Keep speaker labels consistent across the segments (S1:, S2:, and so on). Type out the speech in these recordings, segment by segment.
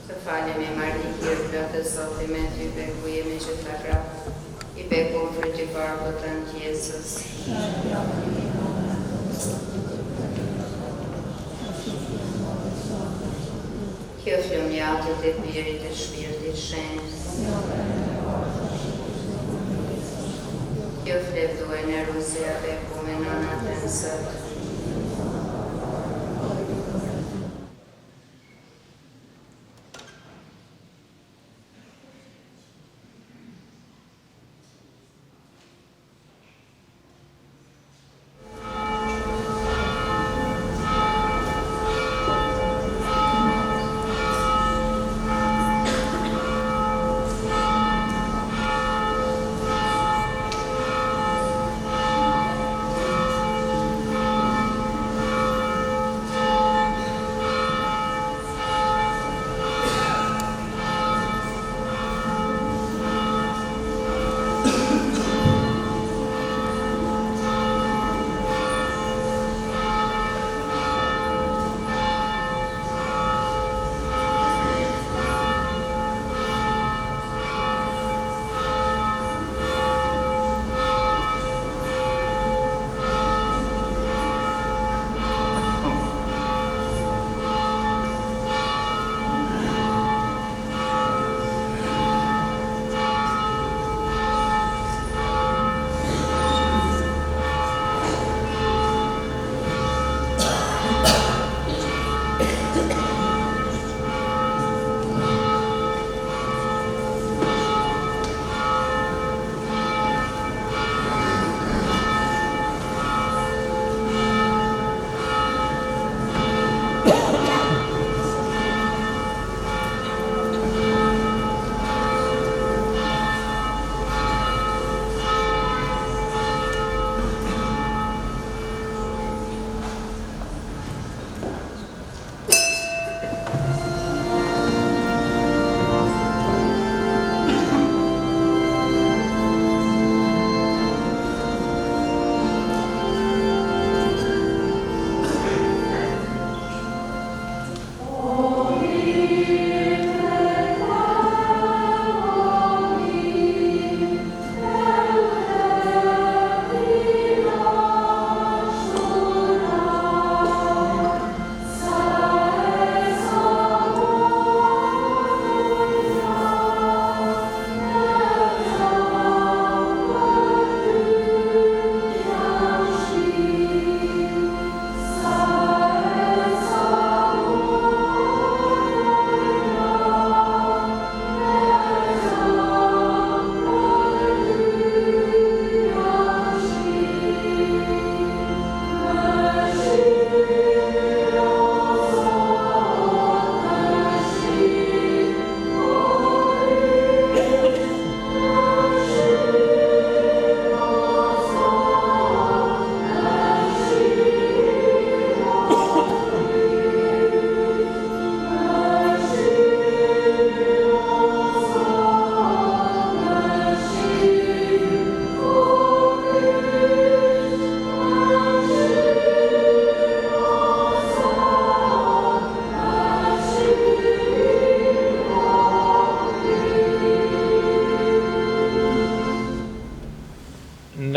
S1: Të falemi Mari, hirë të Zoti me ty, beku jemi që të gra, I beku në fryti barbët të në Jezus. Kjo flumjatët e birit e shpirtit shenjë. Kjo fletu e në Rusia beku me nëna të nësët.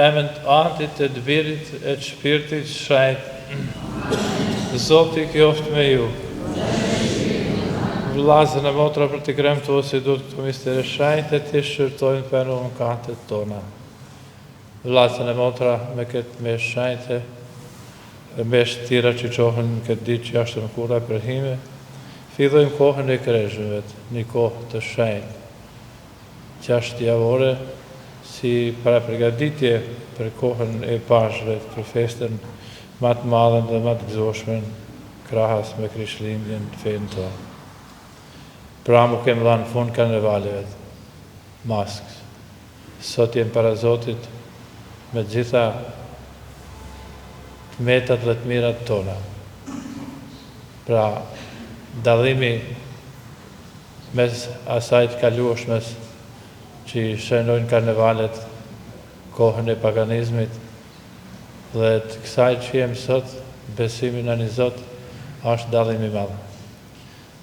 S2: Në emrin të Atit, të Birit e të Shpirtit Shenjtë. Zoti qoftë me ju. Vllazën e motra për të kremtuar duhet këto mistere shenjtë të shërtojnë për në mëkatet tona. Vllazën e motra me këtë me shenjtë dhe me shtira që qohën këtë ditë që ashtë në kura për hime, fillojmë kohën e kreshëve, një kohë të shenjtë, që ashtë javore, si para përgatitje për kohën e pashëve, për festën më të madhen dhe më të gëzoshmen, krahas me Krishtlindjen të fejnë tonë. Pra mu kemë dhanë fund karnevaleve, maskës. Sot jem para Zotit me gjitha të metat dhe të mirat tona. Pra, dallimi mes asaj të kalueshmes që shenojnë karnevalet, kohën e paganizmit, dhe të kësaj që jem sot, besimin në një Zot, është dallimi madh.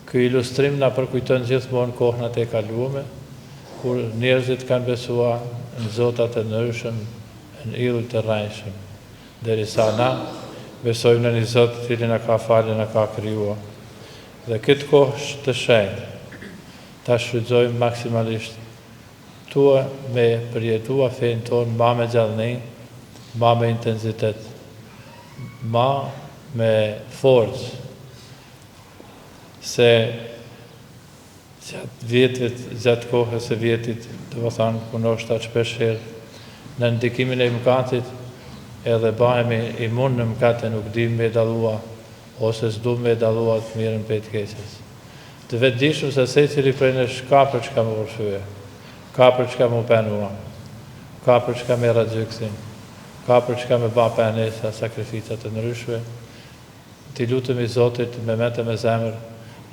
S2: Ky ilustrim na përkujton gjithmonë kohën e kaluame, kur njerëzit kanë besuar në zotat e ndryshëm, në illit të rrajshëm, derisa na besojmë në një Zot i cili na ka falë, na ka krijuar. Dhe këtë kohë të shenjtë ta shfrytëzojmë maksimalisht tua me përjetua fenë tonë ma me gjallëni, ma me intensitet, ma me forcë, se gjatë kohës e vjetit, të më thanë, punoshta shpeshherë në ndikimin e mëkatit, edhe bahemi i mund në mëkate nuk dim me dalua, ose s'du me dalua të mirën për të keqes. Të vetë dishëm se secili prej nesh ka për çka më përfyje, ka për çka më penua, ka për çka me radzyksin, ka për çka me ba penesa, sakrificat të ndryshme. Ti lutëm i Zotit me mete me zemër,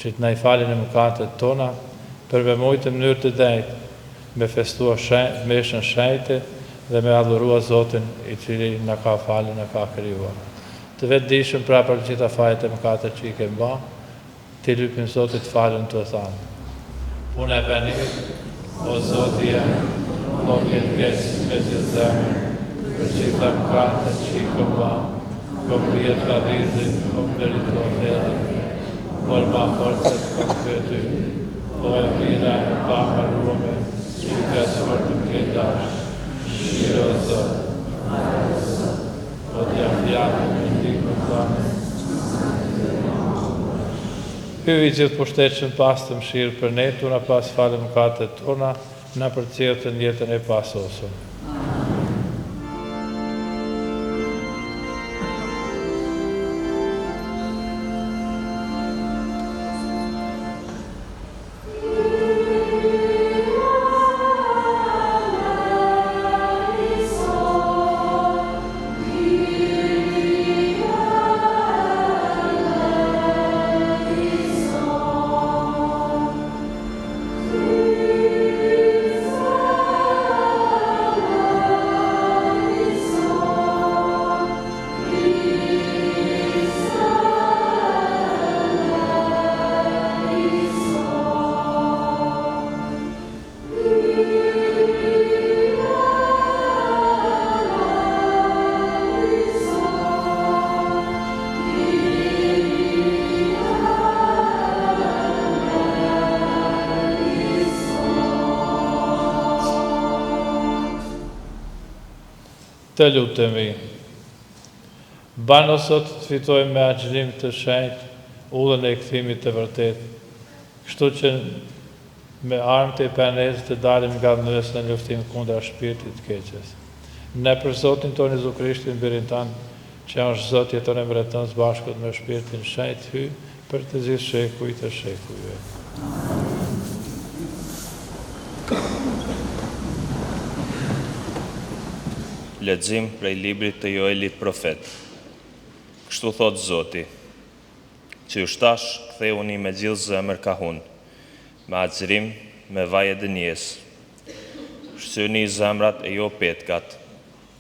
S2: që të na i falin e mëkatet tona, për me mujtë mënyrë të drejtë, me festua meshën shenjtë dhe me adhurua Zotin i cili na ka falin, na ka krijuar. Të vetë dishëm pra për gjitha fajet e mëkatet që i kemë ba, ti lypim Zotit falën të thamë. Unë e benit, o Zotia, o këtë kësë me të zemër, për gjitha mëkatet që i kemë ba, kom rjetë ka dhizit, kom merituar dhezit, por ma forcët kom këty, o e mira e pa marume, që ka smërtë më këtash, shiro Zot, o t'ja fjallë me ndikë më tane. Hyvi gjithë pushtetshëm pas të mshirë për ne, tu na pas falë mëkatet tona, na përcjellë të jetën e pasosëm. Të lutemi, bano sot të fitojmë me agjërim të shenjtë, udhën e kthimit të vërtet, kështu që me armët e penezë të dalim nga dhënës në luftim kundra shpirtit të keqes. Ne për Zotin tonë Jezu Krishtin birin tanë, që është Zot jeton e mbretën së bashkët me shpirtin shenjtë hy, për të gjithë shekuj të shekujve.
S3: Lexim prej librit të Joelit profet. Kështu thot Zoti, që ju shtash ktheuni me gjithë zemër ka hun, me agjërim, me vaj e dënjes. Shqyni zemrat e jo petkat,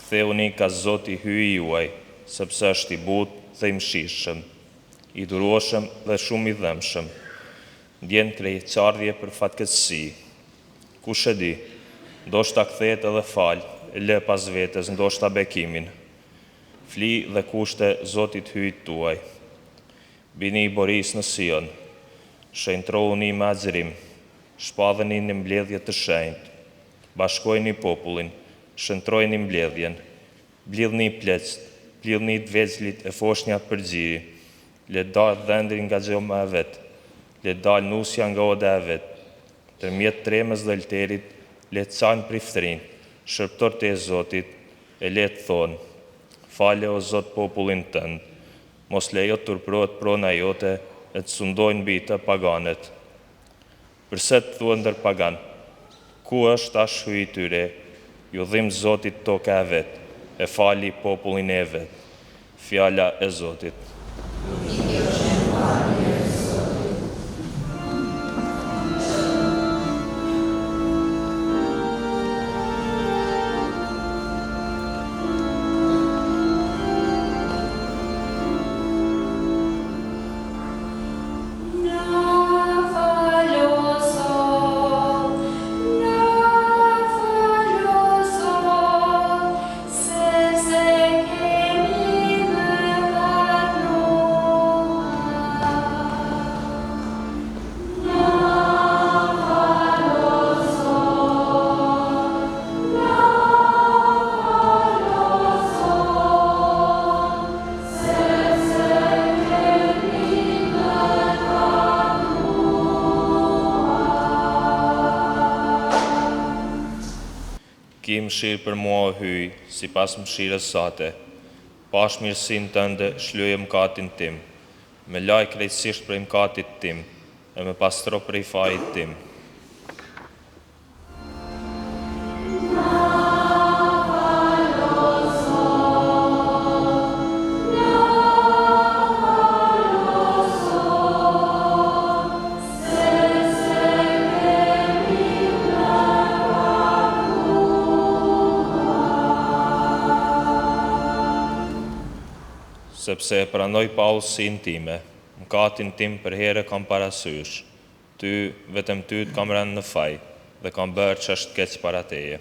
S3: ktheuni ka Zoti hyji juaj, sepse është i butë dhe i mshirshëm, i durueshëm dhe shumë i dhëmshëm. Ndjen krejtësardhje për fatkeqësi. Kush e di, ndoshta kthehet edhe falë, lë pas vetes, ndoshta bekimin. Fli dhe kushte Zotit hyjt tuaj. Bini i boris në Sion, shenjtrohuni me agjërim, shpadheni në mbledhje të shenjtë, bashkojni popullin, shëntrojni mbledhjen, blidhni pleqët, blidhni të vezlit e foshnjat për gjiri, le dalë dhëndri nga gjoma e vetë, le dalë nusja nga oda e vetë, tërmjet tremës dhe lterit, le të canë priftrin, shërptor të e Zotit, e le të thonë, fale o Zot popullin tënd, mos lejo të turprohet prona jote, e të sundojnë mbi të paganet. Përse të thua ndër pagan, ku është tash hyji tyre, ju dhim Zotit toka e vetë, e fali popullin e vetë. Fjala e Zotit.
S4: No.
S3: ki mëshirë për mua o hyj, si pas mëshirës sate. Pash mirësinë tënde, shlyje mëkatin tim. Me laj krejtësisht prej mëkatit tim, e me pastro prej fajit tim. Sepse e pranoj paullësinë time, mëkatin tim për herë kam parasysh, vetëm ty të kam rënë në faj, dhe kam bërë që është keq para teje.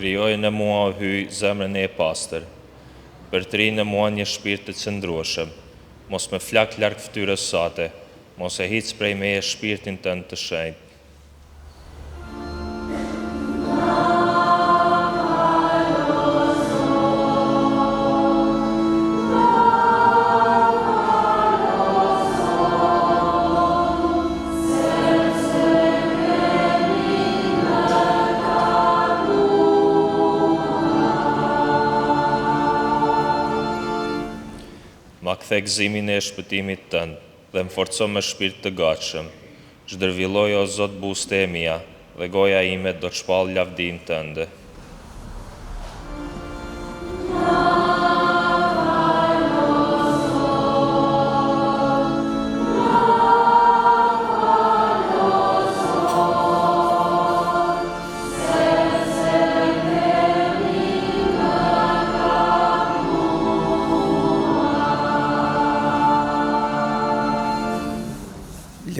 S3: Krijoj në mua o hyj zemrën e pastër, përtri në mua një shpirt të qëndrueshëm, mos me flak larg fytyrës sate, mos e hiq prej meje shpirtin tënd të shenjtë. Ma kthe gëzimin e shpëtimit tënd dhe më forco me shpirt të gatshëm. Zhdërvilloj o Zot buste e mia dhe goja ime do të shpall lavdinë tënde.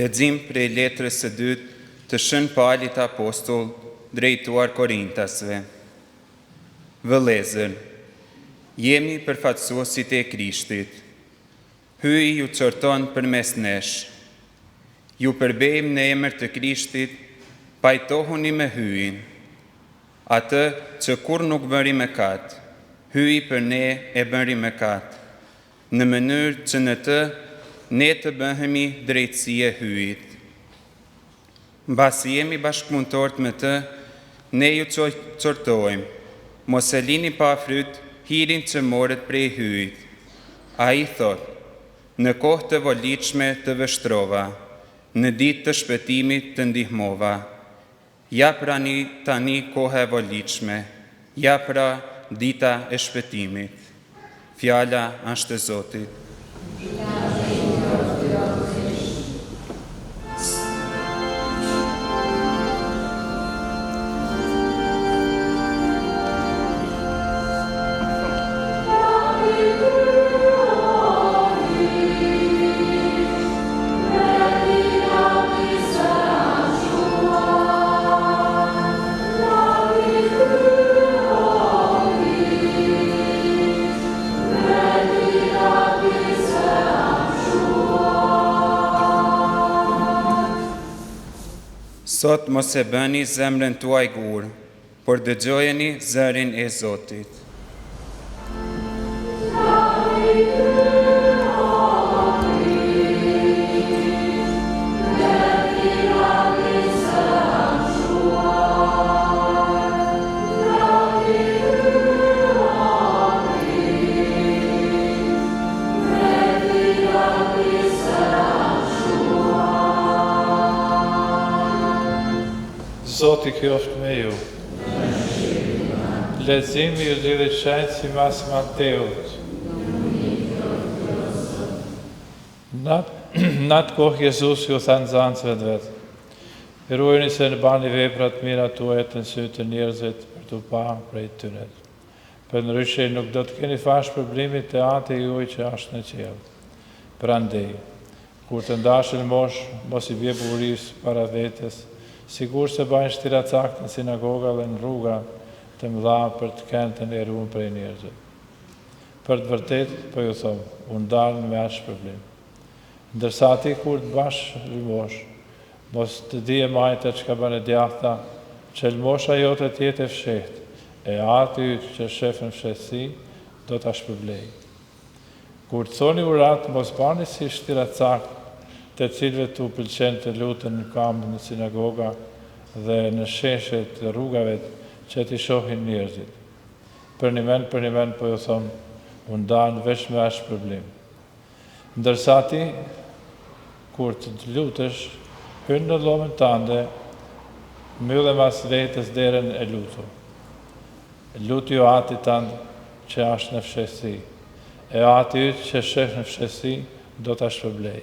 S4: Lexim prej letrës së dytë të Shën Paulit Apostoll drejtuar Korintasve. Vëllezër, jemi përfaqësuesit e Krishtit. Hyji ju çorton përmes nesh. Ju përbejmë në emër të Krishtit, pajtohuni me hyjin. Atë që kur nuk bëri mëkat, hyji për ne e bëri mëkat, në mënyrë që në të ne të bëhemi drejtësi e hyjit. Mbasi jemi bashkëpunëtorët me të, ne ju çortojmë, mos e lini pa fryt hirin që morët prej hyjit. Ai thot, në kohë të volitshme të vështrova, në ditë të shpëtimit të ndihmova. Ja pra tani koha e volitshme, ja pra dita e shpëtimit. Fjala është e Zotit. Sot mos e bëni zemrën tuaj gur, por dëgjojeni zërin e Zotit.
S2: Zoti qoftë me ju. Leximi i Ungjillit shenjtë sipas Mateut. Në atë kohë Jezus ju tha nxënësve të vet: "Ruajeni se në bani veprat mira tuaja të sytë të njerëzit për t'u pa prej tyre. Përndryshe nuk do të keni fash problemit të Ati juaj që është në qiell. Prandej, kur të ndashin mosh, mos i bje bukurisë para vetes, sigur se bajnë shtira caktë në sinagoga dhe në rruga të mëdha për të këndën e ruën prej njerëzve. Për të vërtet, po ju thomë, unë dalën me aq problem. Ndërsa ti kur të bash lëmosh, mos të di e majtë që ka bën e djathta, që lëmosha jote tjetë e fshehtë, e ati që shefën fshehësi, do të shpërblej. Kur të thoni urat, mos bani si shtiracak, të cilëve të u pëlqen të lutën në kamë në sinagoga dhe në sheshet të rrugave që t'i shohin njerëzit. Për një men, po ju thomë, unë danë veç me ashtë problem. Ndërsa ti, kur të lutesh, hynë në dhomën tande, mbyllë mas vetës derën e lutu. Lutu jo ati tandë që ashtë në fshehësi, e ati që shef në fshehësi, do t'a shpërblej.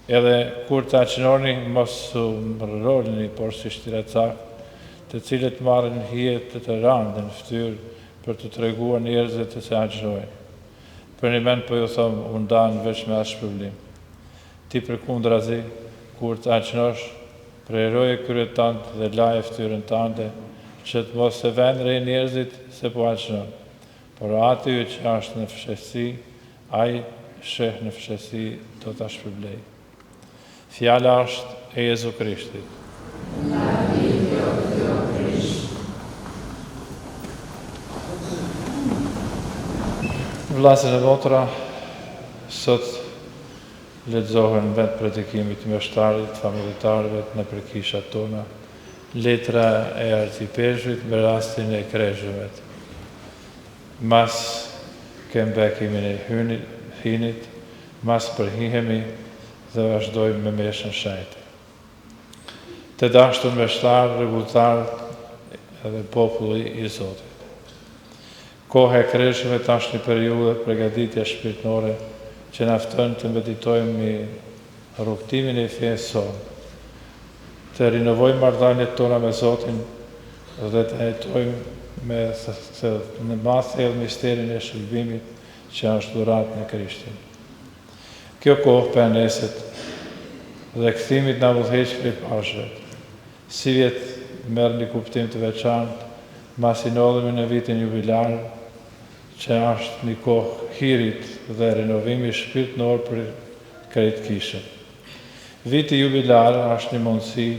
S2: Edhe kur të aqënoni, mos su mërrolini, por si shtiracak, të cilët marrin hijet të randë në ftyrë për të treguar njerëzit të se aqënojnë. Për një men po ju thomë, unë danë veç me ashtë shpërblim. Ti përkundrazi, kur të aqënosh, preroje kryet tante dhe laje ftyrën tante, që të mos e vendre njerëzit se po aqënon. Por aty që ashtë në fshehësi, ai sheh në fshehësi do t'a shpërblej. Fjala është e Jezu Krishtit. Vllazër e motra, sot lexohen vetë predikimit të meshtarit, familjitarëve në përkishat tona, letra e arcipeshvit me rastin e kreshëvet. Mas kem bekimin e hinit, mas përhihemi dhe vazhdojmë me meshën shajtë. Të dashtun meshtar, rregulltar edhe populli i Zotit. Koha e kreshëve tash një periudhë përgatitje shpirtërore që na fton të meditojmë mbi rrugtimin e fesë sonë, të rinovojmë marrëdhëniet tona me Zotin dhe të jetojmë në thellë misterin e shërbimit që është dhuratë në Krishtin. Kjo kohë përneset dhe kthimit na udhëheq prej pashëve. Si vjet merr një kuptim të veçantë, masi ndodhemi në vitin jubilar, që është një kohë hirit dhe renovimi shpirtëror për krejt kishën. Viti jubilar është një mundësi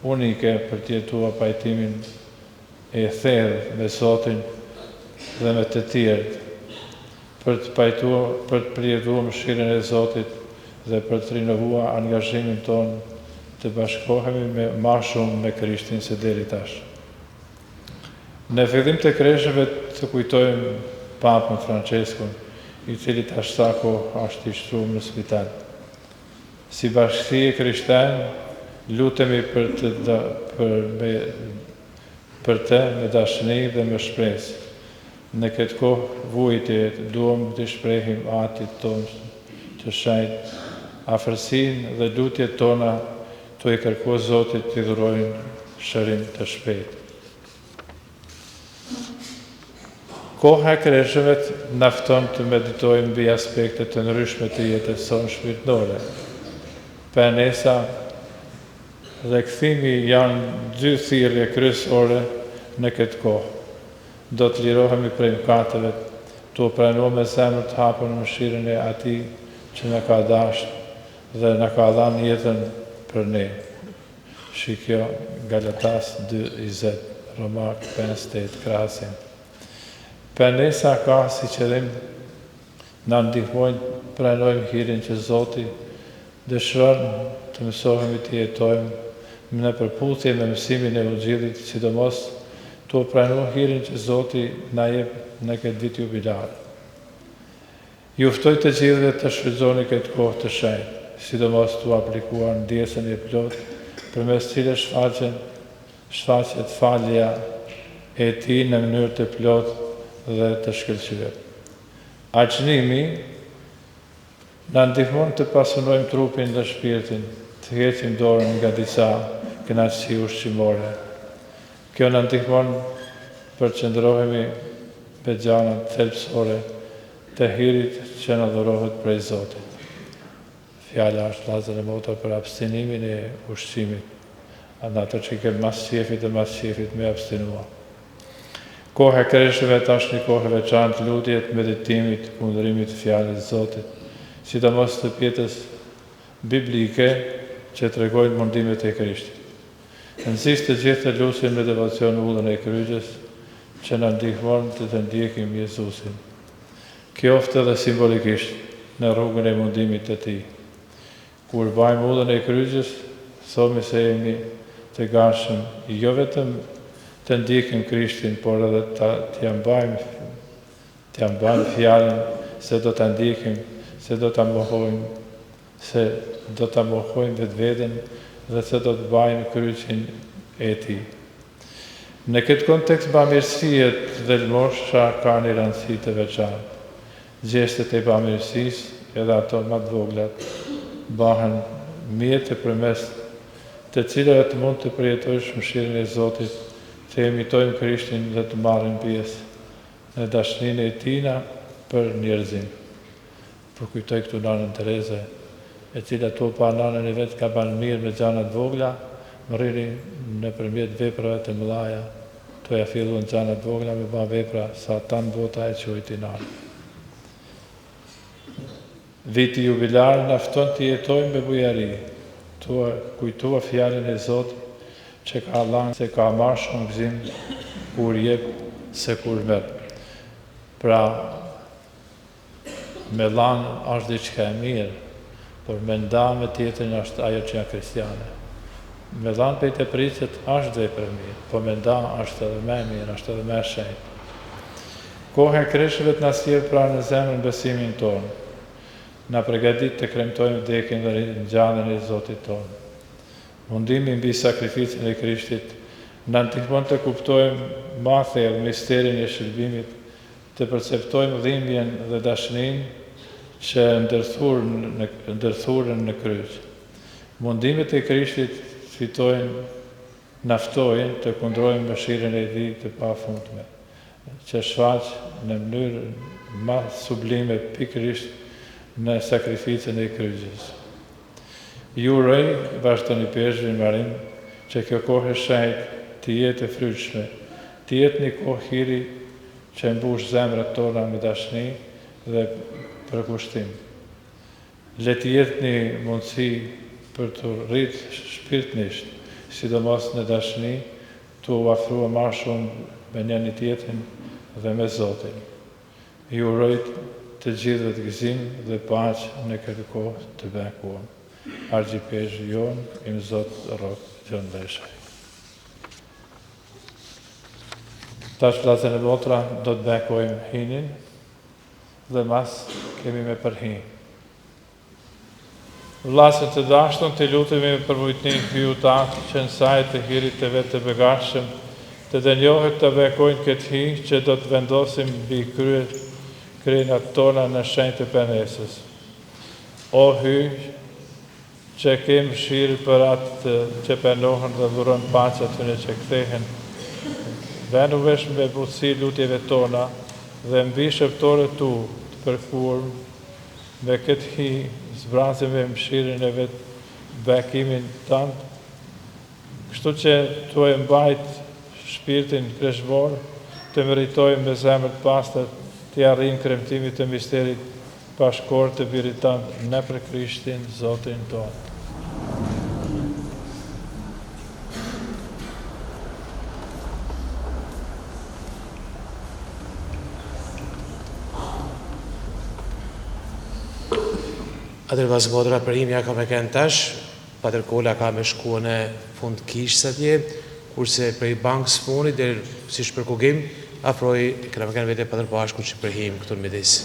S2: unike për të jetuar pajtimin e thellë me Zotin dhe me të tjerët, për të përjetuar mëshirën e Zotit dhe për të rinovuar angazhimin tonë të bashkohemi më shumë me Krishtin se deri tash. Në fillim të kreshëve të kujtojmë Papën Franceskun, i cili tash sa kohë është i shtruar në spital. Si bashkësi e krishterë, lutemi për të me dashni dhe me shpresë. Në këtë kohë vujtje duam të shprehim atit tonë të shajt, afërsinë dhe lutjet tona të i kërkuar Zotit të dhurojnë shërim të shpejtë. Koha e kreshëve na fton të meditojmë mbi aspekte të ndryshme të jetës sonë shpirtërore. Pranesa dhe kthimi janë dy thirrje kryesore në këtë kohë. Do të lirohemi prej mëkateve, të pranojmë me zemër të hapur në mëshirën e Atij që na ka dashur dhe na ka dhënë jetën për ne. Shikjo Galatas 2:20, Roma 5:8 krahasim. Pranesa ka si qëllim na ndihmojnë pranojmë hirin që Zoti dëshiron të mësohemi të jetojmë në përputhje me mësimin e Ungjillit, sidomos të pranojmë hirin që Zoti na jep në këtë vit jubilar. Ju ftoj të gjithëve të shfrytëzoni këtë kohë të shenjtë, sidomos të aplikuar ndjesën e plotë, përmes cilës shfaqet falja e Tij në mënyrë të plotë dhe të shkëlqyer. Aqënimi na ndihmon të pasunojmë trupin dhe shpirtin, të heqim dorën nga disa kënaqësi ushqimore. Kjo na ndihmon për të qëndrohemi me gjanat thelbësore të hirit që na dhurohet prej Zotit. Fjala është vllazër e motra për abstinimin e ushqimit. Ato që kemë mas qefit e mas qefit me abstinua. Koha e kreshëve tash një kohë e veçantë lutjet, meditimit, kundërimit të fjalës së Zotit, sidomos të pjetës biblike që tregojnë mundimet e Krishtit. Nëzisë të gjithë të lutim me devocion ullën e kryqës që në ndihmon të ndjekim Jezusin. Kjoftë edhe simbolikisht në rrugën e mundimit të tij. Kur bajmë ullën e kryqës, thomi se jemi të gatshëm jo vetëm të ndjekim Krishtin, por edhe t'ja mbajmë fjalën se do ta ndjekim, se do ta mohojmë, se do ta mohojmë vetveten dhe se do të bajmë kryqin e tij. Në këtë kontekst bamirësiet dhe lmosha ka një rëndësi të veçantë. Gjestet e bamirësisë, edhe ato më të voglat, bahen mjete përmes të cilave të mund të përjetojsh mëshirën e Zotit, të imitojmë Krishtin dhe të marrim pjesë në dashninë e tina për njerëzim. Përkujtoj këtu nanën Tereze, e cila tu pa nanën e vetë ka banë mirë me gjanat vogla, më rrini nëpërmjet veprave të mëdha, tu ja filluan gjanat vogla me ba vepra sa tanë bota e quajti nanë. Viti jubilar na fton të jetojmë me bujari, kujtua fjalën e Zotit që ka lanë se ka ma shumë gëzim kur jep se kur merr. Pra, me lanë është diçka e mirë, por me nda me tjetrin është ajo që janë kristiane. Me lanë për të pritet është dhe për mirë, por me nda është edhe me mirë, është edhe me shenjtë. Kohë e krishëve të nasjerë pra në zemrën besimin tonë, na përgatit të kremtojmë vdekjen dhe ngjalljen e Zotit tonë. Mundimi mbi sakrificën e Krishtit na ndihmon të kuptojmë më thellë misterin e shërbimit, të perceptojmë dhimbjen dhe dashninë që ndërthurën në kryq. Mundimet e Krishtit naftojnë të kundrojmë mëshirën e tij të pafundme, që shfaq në mënyrë më sublime pikërisht në sakrificën e kryqës. Ju uroj, vazhdoni peshë marim, që kjo kohë e shenjtë të jetë e frytshme, të jetë një kohë hiri që mbush zemrat tona me dashni dhe përkushtim. Le të jetë një mundësi për të rritë shpirtnisht, sidomos në dashni, të u afrua më shumë me njëri tjetrin dhe me Zotin. Ju uroj të gjithëve të gëzim dhe paqë në këtë kohë të bekuar. Argjipeshë jonë, im Zotë Rok Gjon Leshaj. Tash vllazën e motra do të bekojmë hinin dhe mas kemi me përhin. Vllazën të dashur, të lutemi për vujtnin hyju tatë që në saj të hirit të vetë të begatshëm, të dënjohet të bekojnë këtë hi që do të vendosim mbi krenat tona në shenjtë të penesës. O hyj, që kemë shirë për atë që penohen dhe dhuron paqe atyre që kthehen. Venu vesh me butësi lutjeve tona dhe mbi shërptore tu të përkuar me këtë hi zbrazim me mëshirën e vetë bekimin tanë, kështu që tu e mbajt shpirtin kreshbor, të meritojmë me zemër të pastër të arrijmë kremtimit të misterit pashkor të birit tanë në për Krishtin Zotin tonë.
S5: Atër vazë modra për imja ka me kënë tash, Patër Kola ka me shku në fund kishës atje, kurse për i bankës funit, dhe si shpërkugim, afroj këna me kënë vete Patër Pashku që përhim këtu në midis.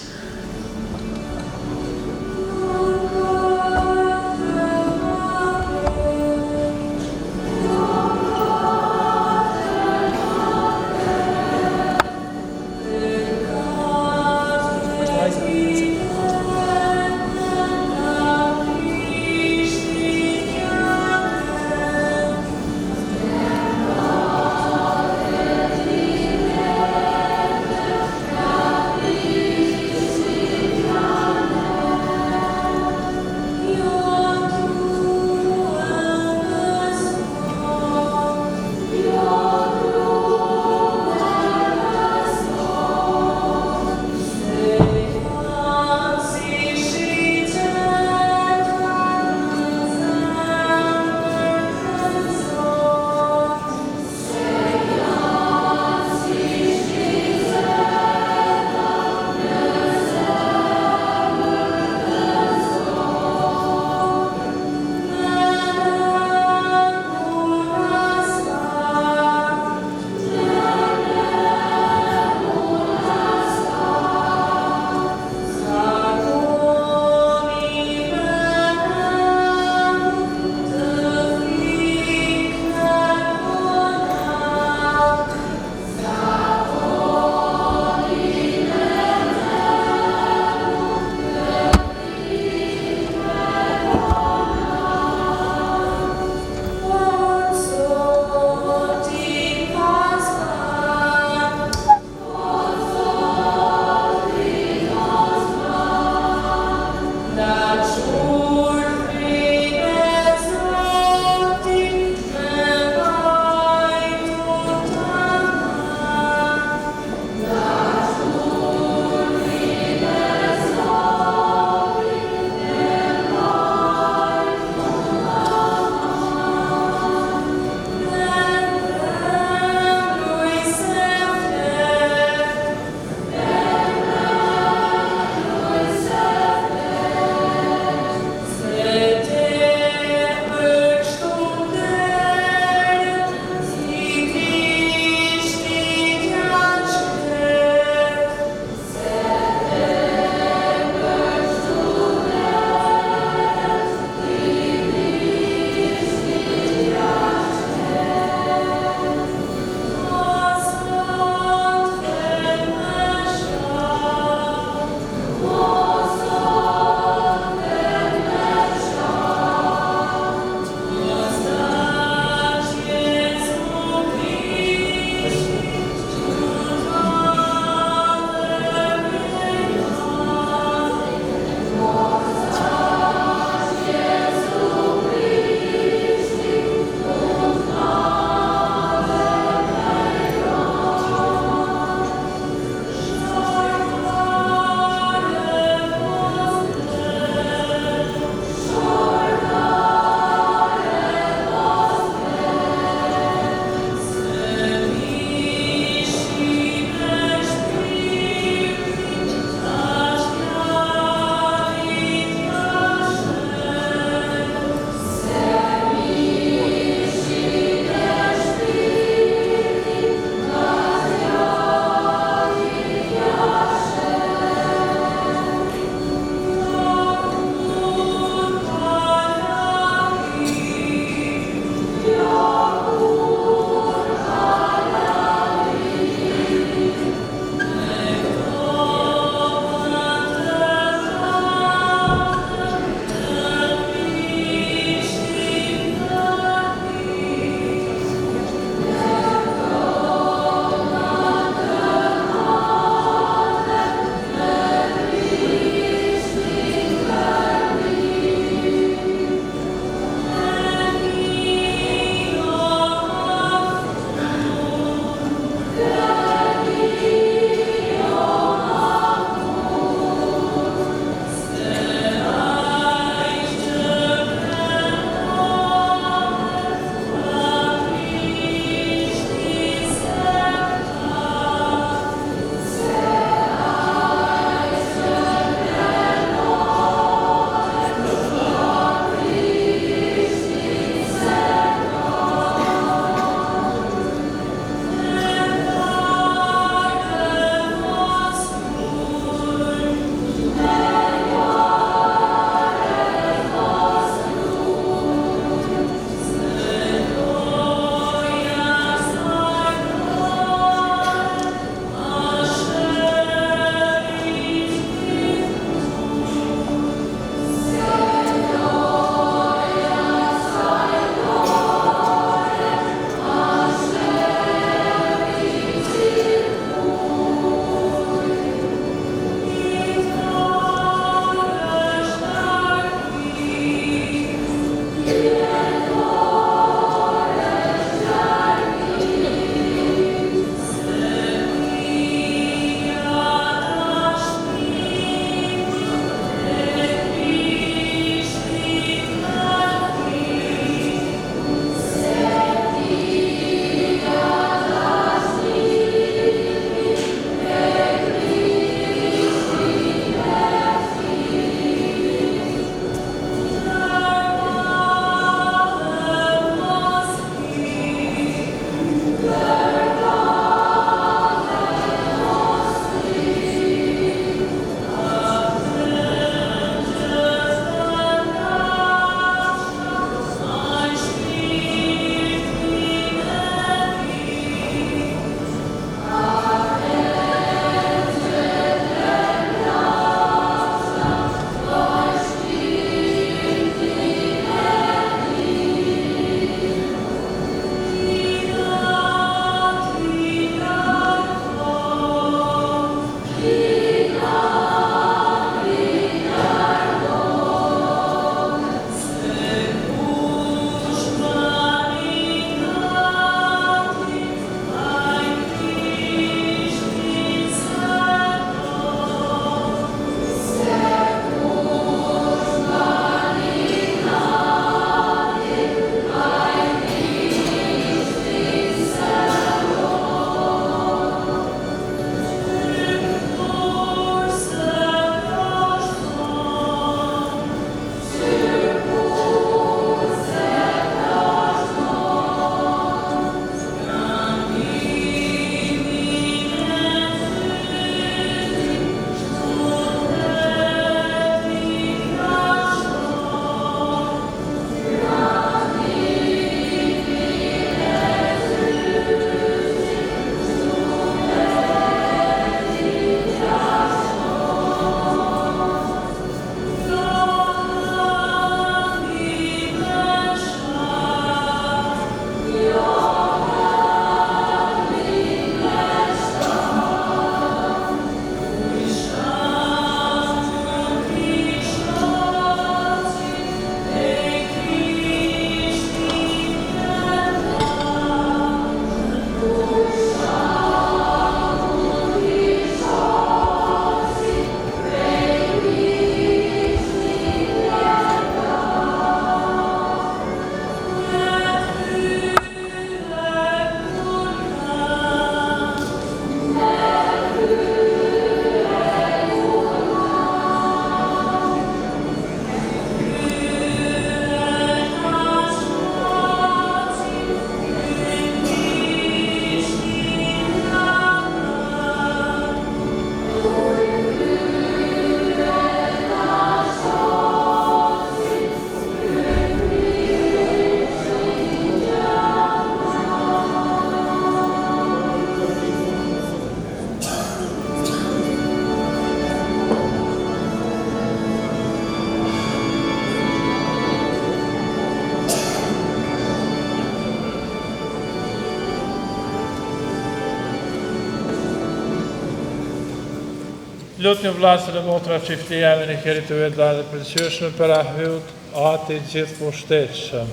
S2: Lut një vlasën e motra qiftia me një kjeri të vedla dhe përqyshme për ahyut, ati gjithë pushtetshëm.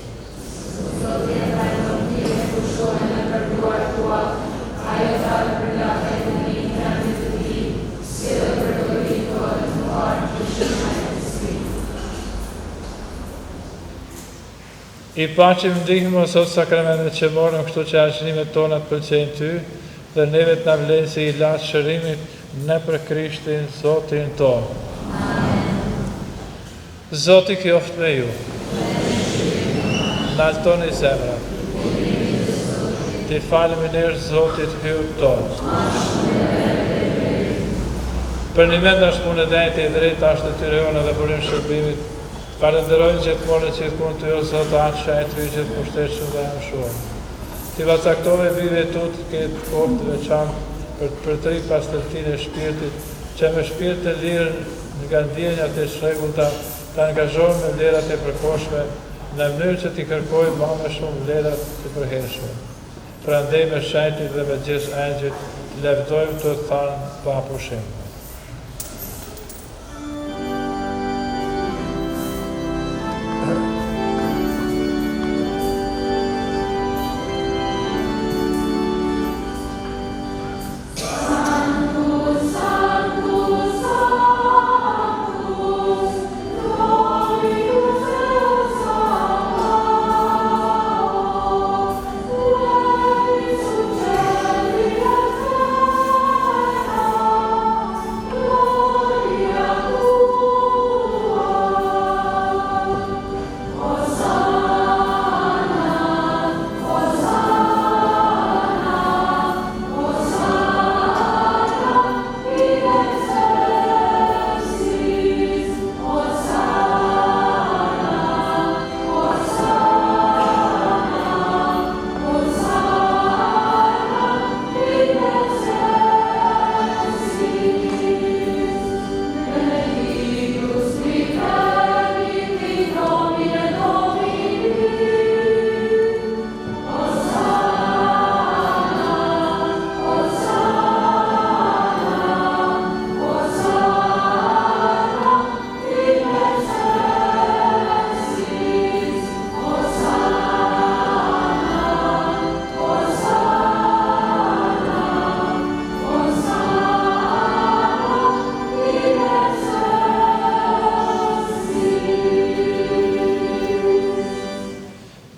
S2: I paqim ndihmë sot sakramentet që morëm kështu që arshënimet tona të pëlqejnë ty, dhe neve të na vlen si ilaç shërimit në për Krishtin Zotin tonë. Zoti qoftë me ju. Naltoni zemrat. Ti faleminderit Zotit hyut tonë. Për një mend është punë e drejtë e drejtë është të tyre jona dhe burim shërbimit. Falenderojnë gjithmonë që të punë të jo Zotë atë shajtë ty gjithë pushtetshëm dhe amshuar. Ti vacaktove vive tut këtë kohë të veçantë për të përtri pastërtinë e shpirtit, që me shpirt të lirë nga ndjenjat e shregullta të angazhohen me vlerat e përkohshme në mënyrë që t'i kërkojë më me shumë vlerat të përhershme. Prandaj me shajtit dhe me gjithë angjëjt të levdojmë të thanë pa pushim.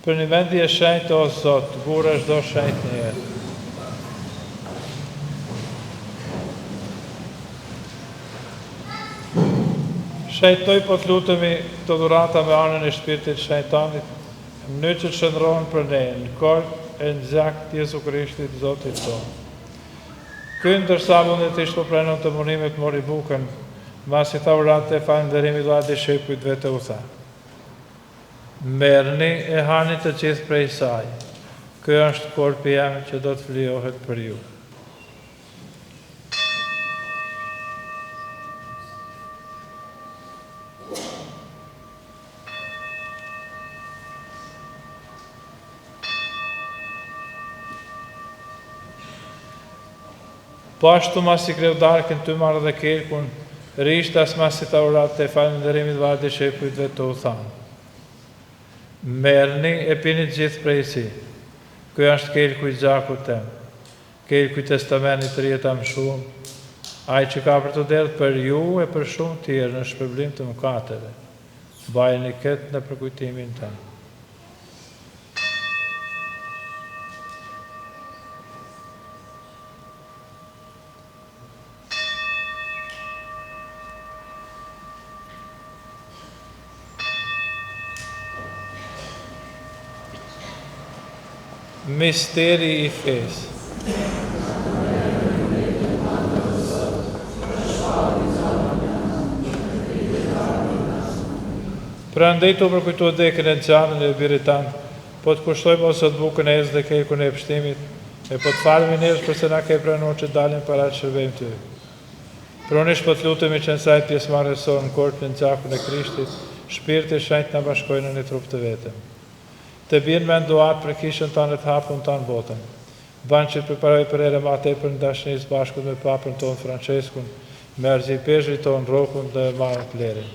S2: Për një vendi e shenjtë o Zot, gura çdo shenjtë një jetë. Shejtoj po të lutemi të dhurata me anën e shpirtit shejtanit, në mënyrë që të shndrohen për ne, në korp e në gjakt Jezu Krishtit Zotit tonë. Ky ndërsa mundet të ishtë po prenon të munimet mori bukën, masi tha uratë e falënderimit dha dhe shepujt vete u tha. Merrni e hani të gjithë prej saj. Ky është korpi jam që do të flijohet për ju. Po ashtu masi kreu darkën të marrë dhe kelkun, risht as masi ta uratë e falënderimit dha dhe shepujt vete u thanë. Merrni e pini gjithë prej si. Ky është kelku i gjakut tem, kelku i testamentit të rjeta më shumë, ai që ka për të derdhë për ju e për shumë tjerë në shpërblim të mëkateve. Bajeni këtë në përkujtimin tënë. Misteri i fesë. Prandaj të përkujtu dekën e gjanën e birit tanë, po të kushtojmë ose të bukën e ezë dhe kejkun e pështimit, e po të falemi njerëz përse na ke pranuar që dalim para të shërbejmë ty. Pronish po të lutemi që në sajt pjesëmarrësor në korpin e gjakun e Krishtit, shpirti i shenjtë na bashkojnë në një trup të vetëm. Të bjen me nduat për kishën tanë të hapun tanë botën. Banë që të preparoj për ere ma tepër në dashnijës bashkët me papën tonë Franceskun, me argjipeshrit tonë rrokun dhe marë plerin.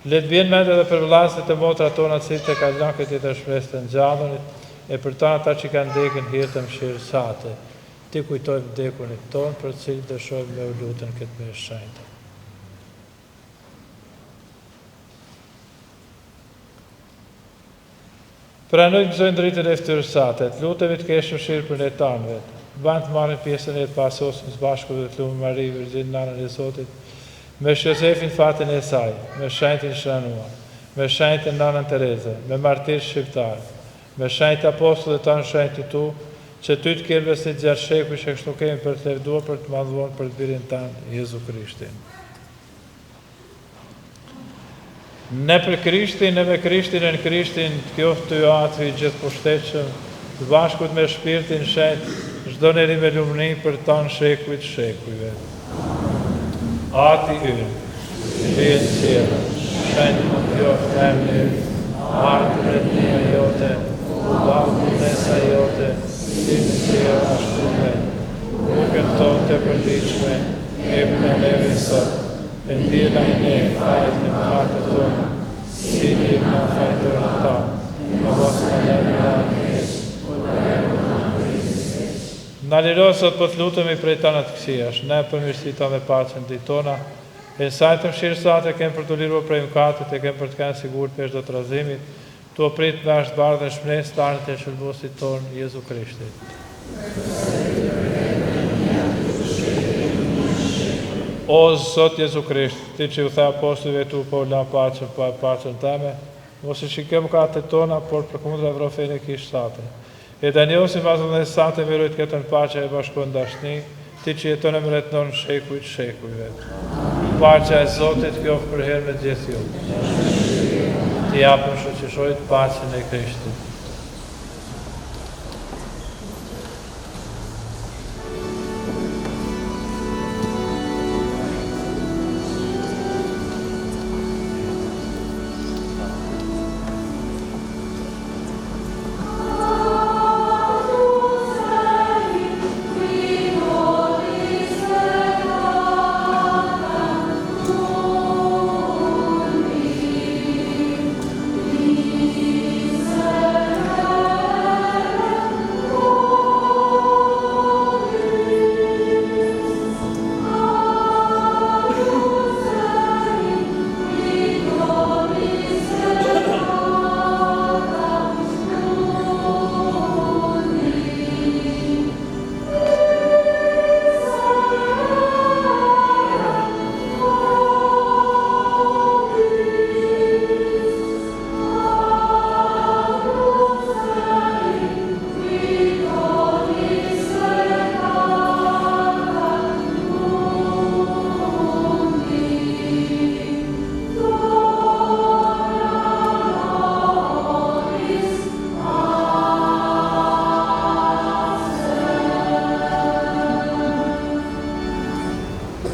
S2: Le të bjen mend edhe për vëllezërit e motra tona që të kanë lënë këtë jetë shpresë të ngjallërit, e për ta ata që kanë ndekën hirë të mëshirë sate. Ti kujtojmë vdekunit tonë, për cilë dëshojmë me u lutën këtë me shenjtë. Pranojmë gëzojnë dritën e ftyrës sate, të lutemi të kesh mëshirë për ne tanëve. Banë të marrin pjesën e të pasosin së bashku dhe të lumë Mari, Virgin, nanën e Zotit, me Shëzefin fatin e saj, me shenjtin shranuar, me shenjtin nanën Tereze, me martirë shqiptarë, me shenjt apostullet tanë shenjtë tu, që ty të kjerves një gjatë sheku që kështu kemi për të levdua për të madhuon për të birin tanë, Jezu Krishtin. Ne për Krishtin, ne me Krishtin e në Krishtin, të kjoftë të ju atëvi gjithë pushtetshëm, të bashkut me shpirtin shenjt, çdo njeri me lumëni për tanë shekujt shekujve. Ati ynë, vjetë qërë, shenjtë më të joftë emni, artë retnia jote, u bakë punesa jote, si të qërë ashtu me, rrugën tonë të përdiqme, ebë në neve sot, e ndila i ne, fajt në mëkatet tonë, si një në fajtër në ta, në mos në neve në njës, në liro sot për të lutëm i prej tanët kësiash, ne për mirësita me pacën të tona, e nësajtë të mshirë sate kem për të liru prej mëkatit, e kem për të kanë sigur për shdo të razimit, të oprit me ashtë bardhë dhe shmnes të arnët e shërbusit tonë, Jezu Krishtit. O Zot Jezu Krisht, ti që u tha apostujve tu po la pacën teme, mos i shikem mëkatet tona, por për kundra vrofejnë e kishë sate. E da njosim vazhën dhe sate verojt këtën pacha e bashkon dashni, ti që jeton e mretnon shekujt shekujve. Pacha e Zotit kjofë për herë me gjithë ju. Ti japën shoqëshojt pacën e Krishtit.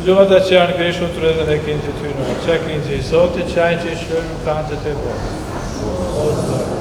S2: Luat që janë Krishtu të redhen e kinë që ty në që kinë që i Zotit, që ajnë që i shërë në kanë që të bërë. O Zot.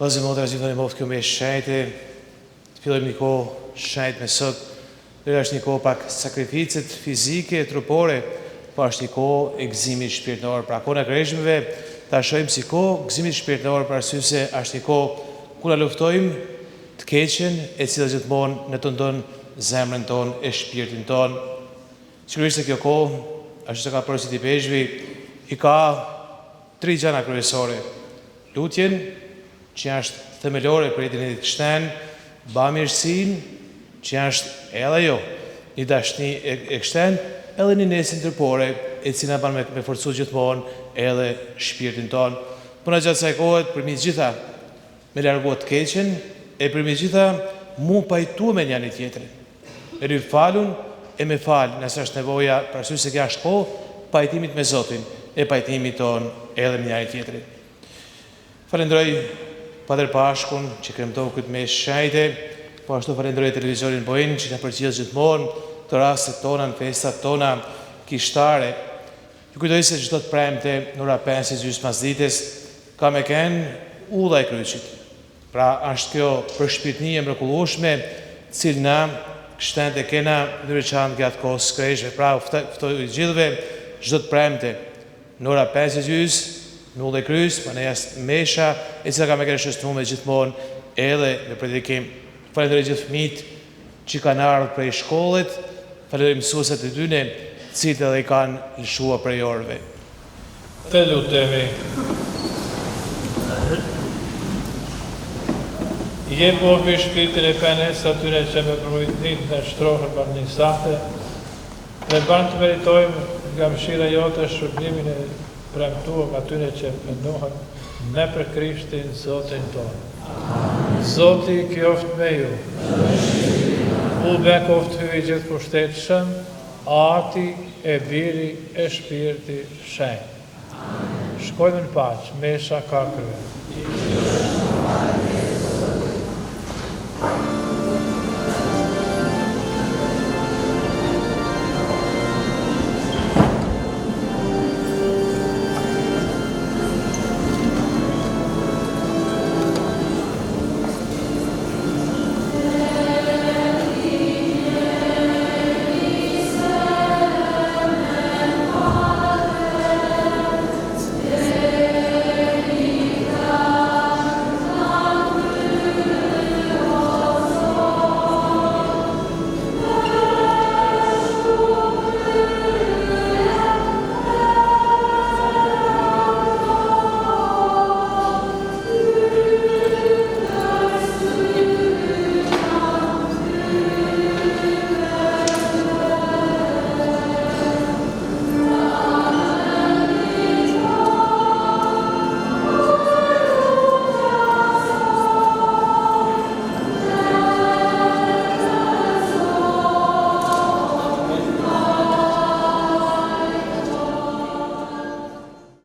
S5: Vëllezër, motra, që vënë moftë kjo me shajte, të fillojmë një kohë shajt me sot, dhe është një kohë pak sakrificet fizike, trupore, po është një kohë e gëzimit shpirtëror. Pra kohë në kreshmëve, ta shohim si kohë gëzimit shpirtëror, për arsye se është një kohë ku na luftojmë të keqen, e cila gjithmonë në të ndonë zemrën tonë e shpirtin tonë. Sigurisht se kjo kohë, ashtu se ka përësit i peshvi, i ka 3 gjëra kryesore. Lutjen, që është themelore për jetën e krishterë, bamirësinë, që është edhe ajo një dashni e krishterë, edhe një nesër trupore, e cila ban me forcu gjithmonë edhe shpirtin tonë. Puna gjatë kësaj kohe, përmes gjitha me larguar të keqen, e përmes gjitha mu pajtu me njëri tjetrin. Me ry falun e me fal, nëse është nevoja, për arsye se kjo është kohë pajtimit me Zotin, e pajtimit tonë edhe me njëri tjetrin. Falenderoj Padre Pashkun që kremtoi këtë mes shajte, po ashtu falenderoj televizorin Bojin që na përcjell gjithmonë të rastet tona, në festat tona kishtare. Ju kujtoj se çdo të premte në ora 5:30 pas ditës ka me kënë ulla e kryqit. Pra është kjo përshpirtni e mrekullueshme, cilë na kështend e kena në veçantë gjatë kohës së kreshve. Pra ftoj gjithëve çdo të premte në ora 5:30 në ullë e krys, për në jasë mesha, e cila ka me kërë shëstënume gjithmonë edhe në predikim. Falenderoj gjithë fëmijët që kanë ardhur prej shkollet, falenderoj mësuesit e tyre, cilët edhe i kanë lëshuar prej orëve.
S2: Të lutemi. Je bovi shpirtin e penes atyre që me përmujtnit në shtrohën për një sate, dhe ban të meritojmë nga mëshira jote shërbimin e premtuam atyre që pendohen me për Krishtin Zotin tonë. Zoti qoftë me ju. U be qoftë hyj gjithë pushtetshëm, Ati e Biri e Shpirti Shenjtë. Shkojmë në paqë, mesha ka kryer.